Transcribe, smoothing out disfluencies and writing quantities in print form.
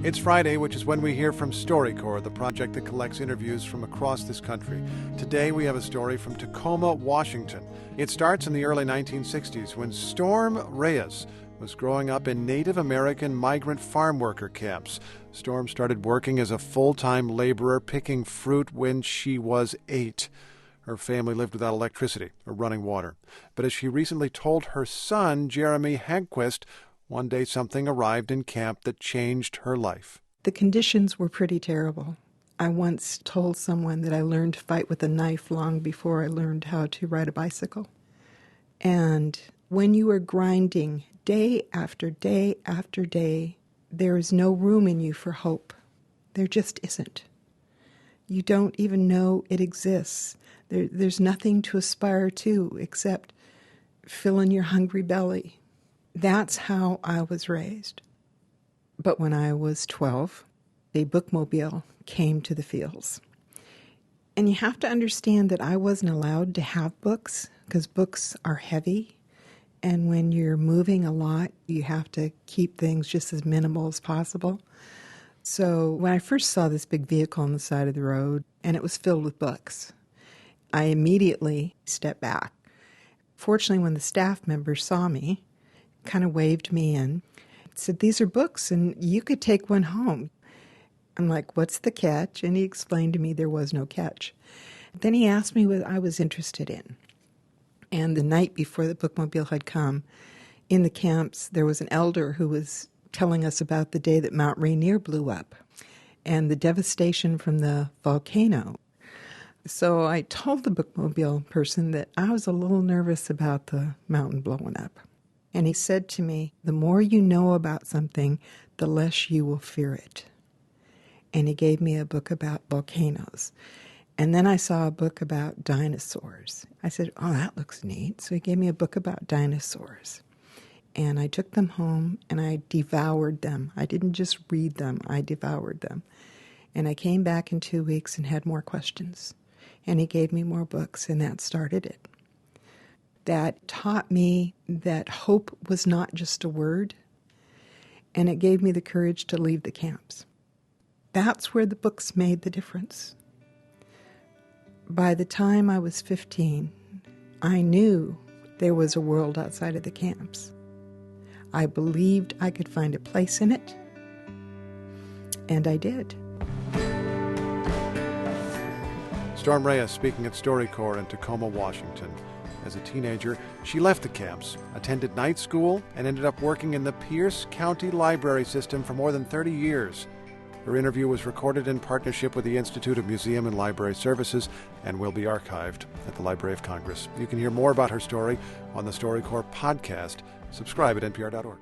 It's Friday, which is when we hear from StoryCorps, the project that collects interviews from across this country. Today we have a story from Tacoma, Washington. It starts in the early 1960s when Storm Reyes was growing up in Native American migrant farm worker camps. Storm started working as a full-time laborer picking fruit when she was 8. Her family lived without electricity or running water. But as she recently told her son, Jeremy Hagquist, one day something arrived in camp that changed her life. The conditions were pretty terrible. I once told someone that I learned to fight with a knife long before I learned how to ride a bicycle. And when you are grinding day after day after day, there is no room in you for hope. There just isn't. You don't even know it exists. There's nothing to aspire to except filling your hungry belly. That's how I was raised. But when I was 12, a bookmobile came to the fields. And you have to understand that I wasn't allowed to have books because books are heavy. And when you're moving a lot, you have to keep things just as minimal as possible. So when I first saw this big vehicle on the side of the road, and it was filled with books, I immediately stepped back. Fortunately, when the staff members saw me, kind of waved me in, said, "These are books, and you could take one home." I'm like, "What's the catch?" And he explained to me there was no catch. Then he asked me what I was interested in. And the night before the bookmobile had come, in the camps, there was an elder who was telling us about the day that Mount Rainier blew up and the devastation from the volcano. So I told the bookmobile person that I was a little nervous about the mountain blowing up. And he said to me, "The more you know about something, the less you will fear it." And he gave me a book about volcanoes. And then I saw a book about dinosaurs. I said, "Oh, that looks neat." So he gave me a book about dinosaurs. And I took them home and I devoured them. I didn't just read them, I devoured them. And I came back in 2 weeks and had more questions. And he gave me more books, and that started it. That taught me that hope was not just a word, and it gave me the courage to leave the camps. That's where the books made the difference. By the time I was 15, I knew there was a world outside of the camps. I believed I could find a place in it, and I did. Storm Reyes speaking at StoryCorps in Tacoma, Washington. As a teenager, she left the camps, attended night school, and ended up working in the Pierce County Library System for more than 30 years. Her interview was recorded in partnership with the Institute of Museum and Library Services and will be archived at the Library of Congress. You can hear more about her story on the StoryCorps podcast. Subscribe at npr.org.